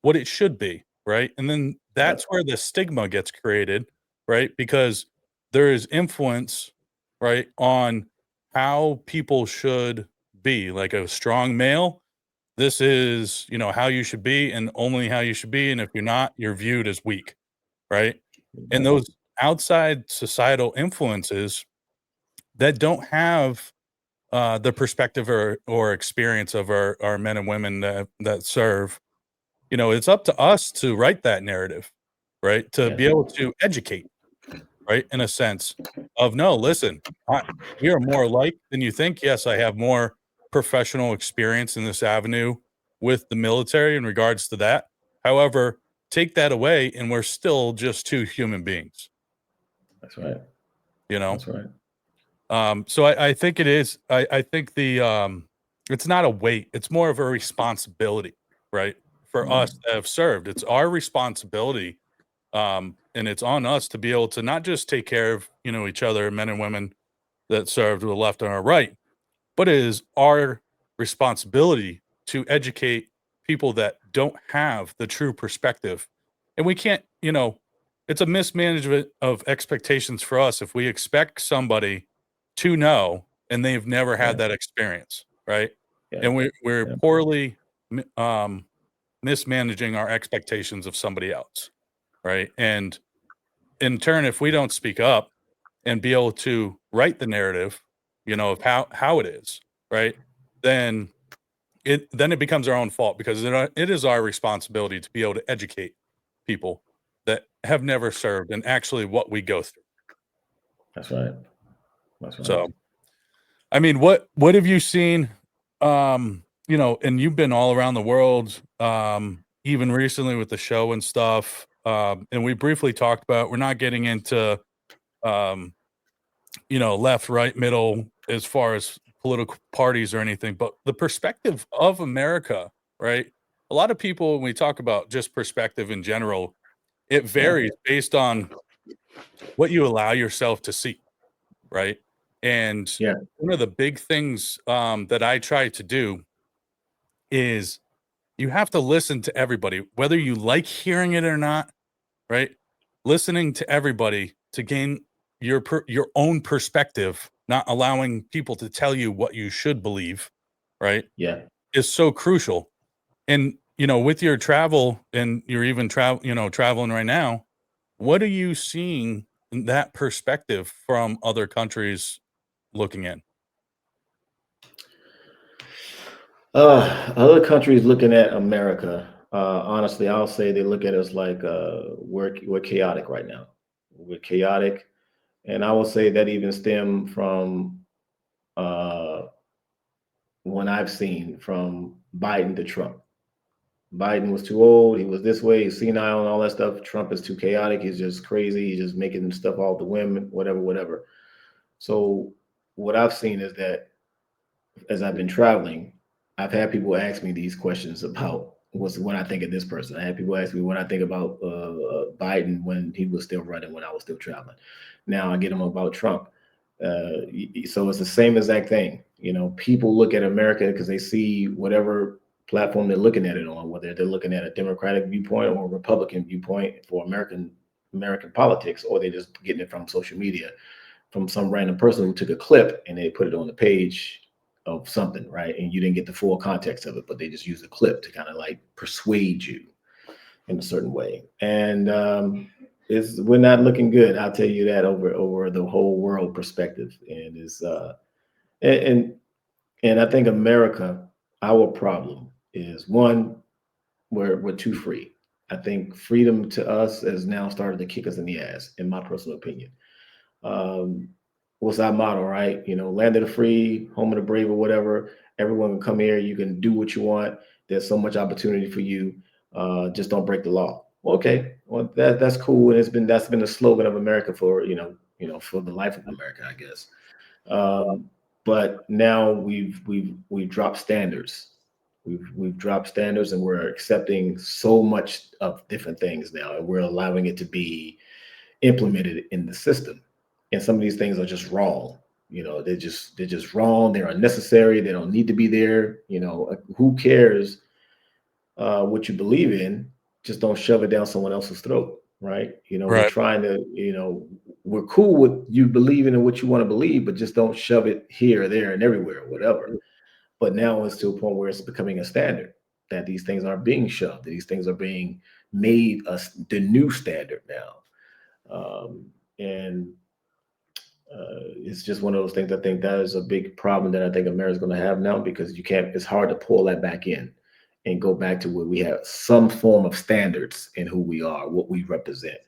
what it should be, right? And then
Yep.
that's where the stigma gets created, right? Because there is influence, right, on how people should be. Like a strong male, this is, how you should be and only how you should be, and if you're not, you're viewed as weak, right? And
Exactly.
those outside societal influences that don't have the perspective or experience of our men and women that serve, it's up to us to write that narrative, right? To
Yeah.
be able to educate, right? In a sense of, no, listen, we are more alike than you think. Yes, I have more professional experience in this avenue with the military in regards to that. However, take that away, and we're still just two human beings,
That's right.
you know?
That's right.
So I think it is. I think it's not a weight. It's more of a responsibility, right? For us
Mhm.
that have served, it's our responsibility, and it's on us to be able to not just take care of each other, men and women that served to the left and our right, but it is our responsibility to educate people that don't have the true perspective. And we can't, it's a mismanagement of expectations for us if we expect somebody to know and they've never had
Yeah.
that experience, right?
Yeah.
And we're
Yeah.
poorly mismanaging our expectations of somebody else, right? And in turn, if we don't speak up and be able to write the narrative, of how it is, right? Then it becomes our own fault because it is our responsibility to be able to educate people that have never served and actually what we go through.
That's right. That's right.
So, I mean, what have you seen? And you've been all around the world, even recently with the show and stuff. And we briefly talked about, we're not getting into um left, right, middle as far as political parties or anything, but the perspective of America, right? A lot of people, when we talk about just perspective in general, it
Yeah.
varies based on what you allow yourself to see, right? And
Yeah.
one of the big things that I try to do is you have to listen to everybody, whether you like hearing it or not, right? Listening to everybody to gain your own perspective, not allowing people to tell you what you should believe, right?
Yeah.
Is so crucial. And with your travel and you're even traveling right now, what are you seeing in that perspective from other countries looking in?
Other countries looking at America, honestly, I'll say they look at us like we're chaotic right now. We're chaotic, and I will say that even stem from uh, when I've seen from Biden to Trump. Biden was too old. He was this way. He's senile and all that stuff. Trump is too chaotic. He's just crazy. He's just making stuff off the whim, whatever, whatever. So what I've seen is that as I've been traveling, I've had people ask me these questions about what I think of this person. I had people ask me what I think about Biden when he was still running, when I was still traveling. Now I get them about Trump. So it's the same exact thing. You know, people look at America because they see whatever platform they're looking at it on, whether they're looking at a Democratic viewpoint or a Republican viewpoint for American politics, or they're just getting it from social media from some random person who took a clip and they put it on the page of something, right? And you didn't get the full context of it, but they just used a clip to kind of like persuade you in a certain way. And we're not looking good. I'll tell you that over the whole world perspective. And and and I think America, our problem is one, we're too free. I think freedom to us has now started to kick us in the ass, in my personal opinion. um, what's our motto, right? You know, land of the free, home of the brave, or whatever. Everyone can come here. You can do what you want. There's so much opportunity for you. Just don't break the law. Well, okay, well that's cool, and that's been the slogan of America for for the life of America, I guess. Um, but now we've dropped standards. We've dropped standards, and we're accepting so much of different things now, and we're allowing it to be implemented in the system. And some of these things are just wrong. You know, they're just wrong. They're unnecessary. They don't need to be there. You know, who cares what you believe in? Just don't shove it down someone else's throat, right? You know, we're
Right.
trying to, we're cool with you believing in what you want to believe, but just don't shove it here, there, and everywhere, whatever. But now it's to a point where it's becoming a standard that these things aren't being shoved. That these things are being made the new standard now. And it's just one of those things. I think that is a big problem that I think America's going to have now, because you can't. It's hard to pull that back in and go back to where we have some form of standards in who we are, what we represent.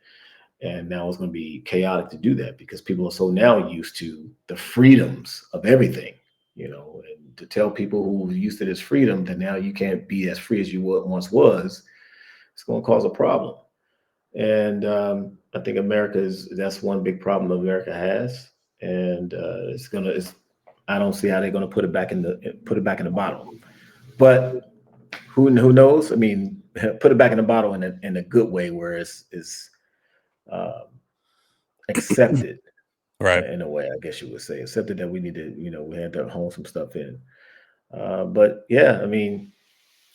And now it's going to be chaotic to do that, because people are so now used to the freedoms of everything, and to tell people who are used to this freedom that now you can't be as free as you once was, it's going to cause a problem. And I think that's one big problem America has. And I don't see how they're gonna put it back in the bottle. But who knows? I mean, put it back in the bottle in a good way, where it's uh, accepted
Right.
in a way, I guess you would say, accepted that we need to, we had to hone some stuff in. But yeah, I mean,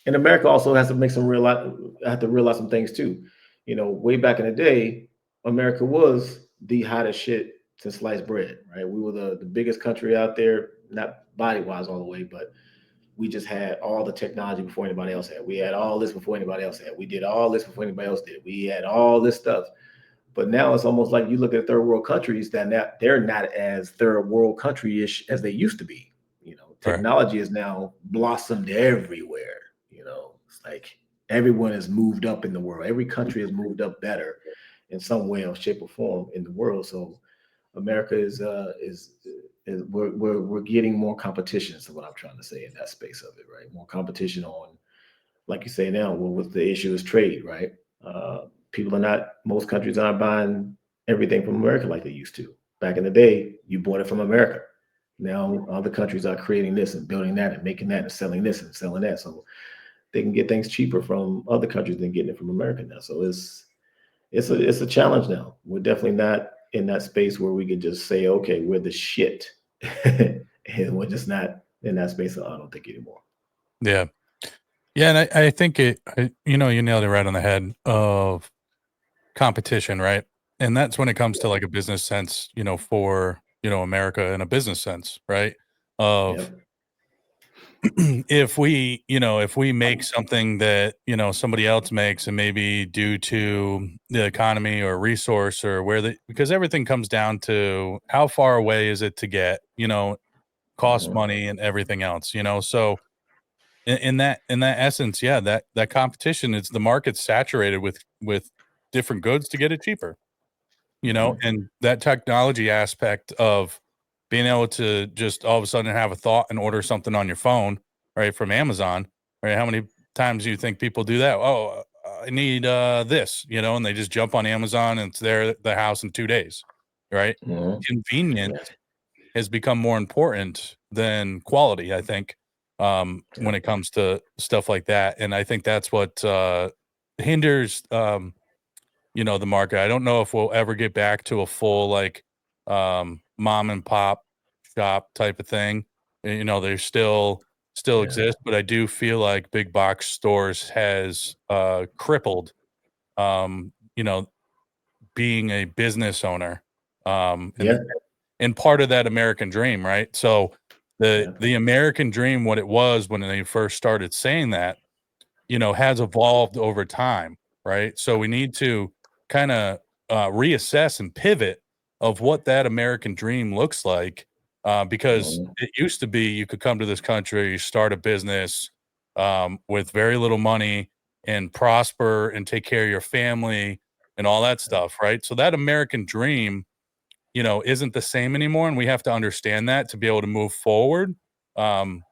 and America also has to have to realize some things too. You know, way back in the day, America was the hottest shit to slice bread, right? We were the biggest country out there, not body wise all the way, but we just had all the technology before anybody else had. We had all this before anybody else had. We did all this before anybody else did. We had all this stuff. But now it's almost like you look at third world countries that now they're not as third world country-ish as they used to be. You know,
Right.
technology is now blossomed everywhere. You know, it's like everyone has moved up in the world. Every country has moved up better in some way or shape or form in the world. So America is we're getting more competition. Is what I'm trying to say in that space of it, right? More competition on, like you say now, well, with the issue is trade, right? People are not, most countries aren't buying everything from America like they used to. Back in the day, you bought it from America. Now other countries are creating this and building that and making that and selling this and selling that. So they can get things cheaper from other countries than getting it from America now. So it's a challenge now. We're definitely not in that space where we could just say, okay, we're the shit. And we're just not in that space, I don't think, anymore.
Yeah. Yeah. And I think you nailed it right on the head of competition, right? And that's when it comes to like a business sense, for, America in a business sense, right? Of
Yep.
if we make something that, somebody else makes, and maybe due to the economy or resource or because everything comes down to how far away is it to get, cost
Mhm.
money and everything else, so in that essence, yeah, that competition is the market's saturated with different goods to get it cheaper,
Mhm.
and that technology aspect of being able to just all of a sudden have a thought and order something on your phone, right, from Amazon, right? How many times you think people do that. Oh, I need this, and they just jump on Amazon and it's there at the house in 2 days, right?
Mhm.
Convenience
Yes.
has become more important than quality, I think,
Yeah.
when it comes to stuff like that. And I think that's what hinders, the market. I don't know if we'll ever get back to a full like mom and pop shop type of thing. They still
Yeah.
exist, but I do feel like big box stores has crippled um, you know, being a business owner,
Yeah.
and part of that American dream, right? So
Yeah.
the American dream, what it was when they first started saying that, has evolved over time, right? So we need to kind of reassess and pivot of what that American dream looks like, because
Mhm.
it used to be you could come to this country, start a business with very little money and prosper and take care of your family and all that stuff, right? So that American dream, isn't the same anymore, and we have to understand that to be able to move forward. And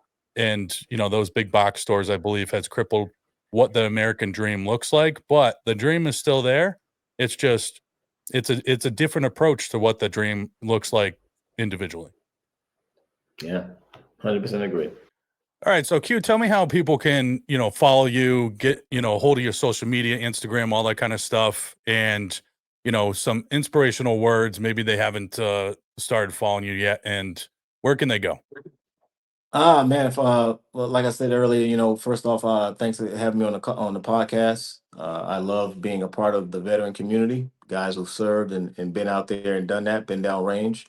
those big box stores, I believe, has crippled what the American dream looks like, but the dream is still there. It's just it's a different approach to what the dream looks like individually.
Yeah. 100% agree.
All right, so Q, tell me how people can, follow you, get, hold of your social media, Instagram, all that kind of stuff, and some inspirational words. Maybe they haven't started following you yet, and where can they go?
Ah, man, if, well, like I said earlier, first off, thanks for having me on on the podcast. I love being a part of the veteran community, guys who've served and been out there and done that, been downrange,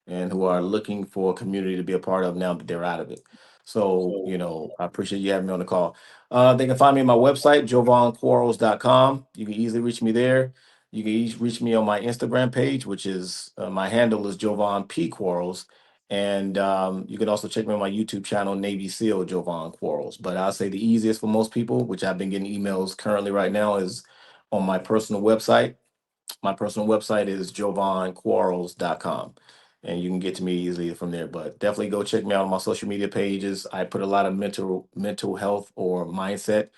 and who are looking for a community to be a part of now that they're out of it. So, I appreciate you having me on the call. They can find me on my website, jovonquarles.com. You can easily reach me there. You can reach me on my Instagram page, which is my handle is Jovon P. Quarles. And you can also check me on my YouTube channel, Navy SEAL Jovon Quarles. But I'll say the easiest for most people, which I've been getting emails currently right now, is on my personal website. My personal website is jovonquarles.com. And you can get to me easily from there. But definitely go check me out on my social media pages. I put a lot of mental health or mindset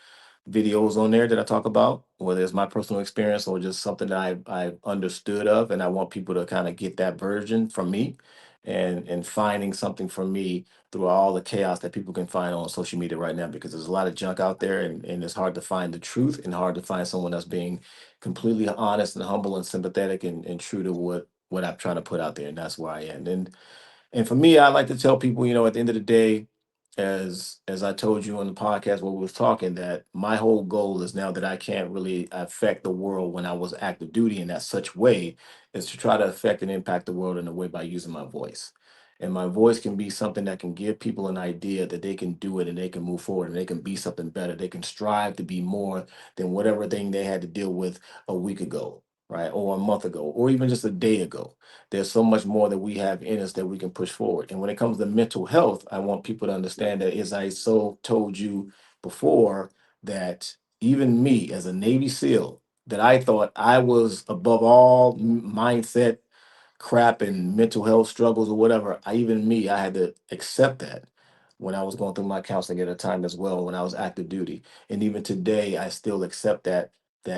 videos on there that I talk about, whether it's my personal experience or just something that I've understood of, and I want people to kind of get that version from me, and finding something from me through all the chaos that people can find on social media right now, because there's a lot of junk out there, and it's hard to find the truth and hard to find someone that's being completely honest and humble and sympathetic and true to what I'm trying to put out there, and that's where I am. And for me, I like to tell people, at the end of the day, as I told you on the podcast when we was talking, that my whole goal is now that I can't really affect the world when I was active duty in that such way, is to try to affect and impact the world in a way by using my voice. And my voice can be something that can give people an idea that they can do it and they can move forward and they can be something better. They can strive to be more than whatever thing they had to deal with a week ago, right? Or a month ago, or even just a day ago. There's so much more that we have in us that we can push forward. And when it comes to mental health, I want people to understand that, as I so told you before, that even me as a Navy SEAL, that I thought I was above all mindset crap and mental health struggles or whatever. I had to accept that when I was going through my counseling at a time as well, when I was active duty. And even today, I still accept that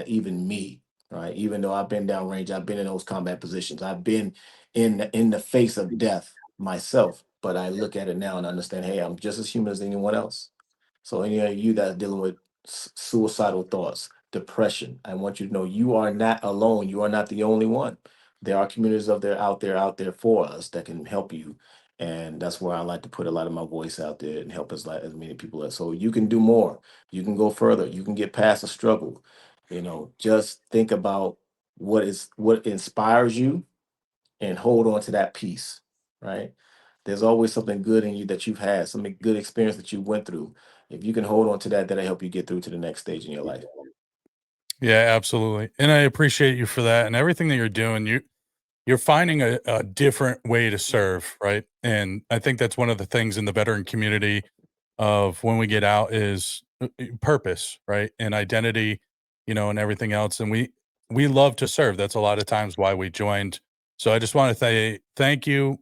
even me, right? Even though I've been downrange, I've been in those combat positions, I've been in the face of death myself. But I look at it now and understand, hey, I'm just as human as anyone else. So any of you that's dealing with suicidal thoughts, depression, I want you to know you are not alone. You are not the only one. There are communities out there for us that can help you. And that's where I like to put a lot of my voice out there and help as many people as. So you can do more. You can go further. You can get past the struggle. Just think about what inspires you and hold on to that peace, right? There's always something good in you that you've had, some good experience that you went through. If you can hold on to that, that'll help you get through to the next stage in your life.
Yeah, absolutely. And I appreciate you for that and everything that you're doing. You're finding a different way to serve, right? And I think that's one of the things in the veteran community of when we get out is purpose, right? And identity, and everything else. And we love to serve. That's a lot of times why we joined. So I just want to say thank you,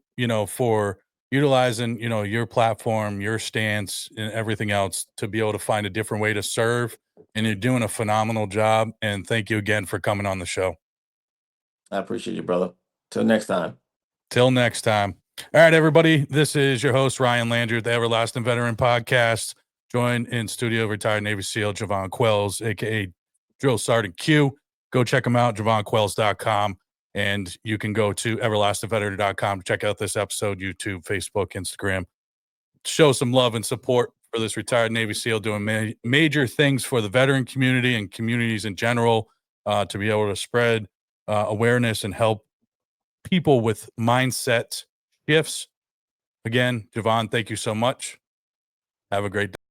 for utilizing, your platform, your stance, and everything else to be able to find a different way to serve. And you're doing a phenomenal job. And thank you again for coming on the show.
I appreciate you, brother. Till next time.
Till next time. All right, everybody. This is your host, Ryan Landry, the Everlasting Veteran Podcast. Joined in studio, retired Navy SEAL Jovon Quarles, a.k.a. Drill Sergeant Q. Go check him out, JovonQuarles.com. And you can go to everlastingveteran.com to check out this episode, YouTube, Facebook, Instagram. Show some love and support for this retired Navy SEAL doing major things for the veteran community and communities in general, to be able to spread awareness and help people with mindset shifts. Again, Jovon, thank you so much. Have a great day.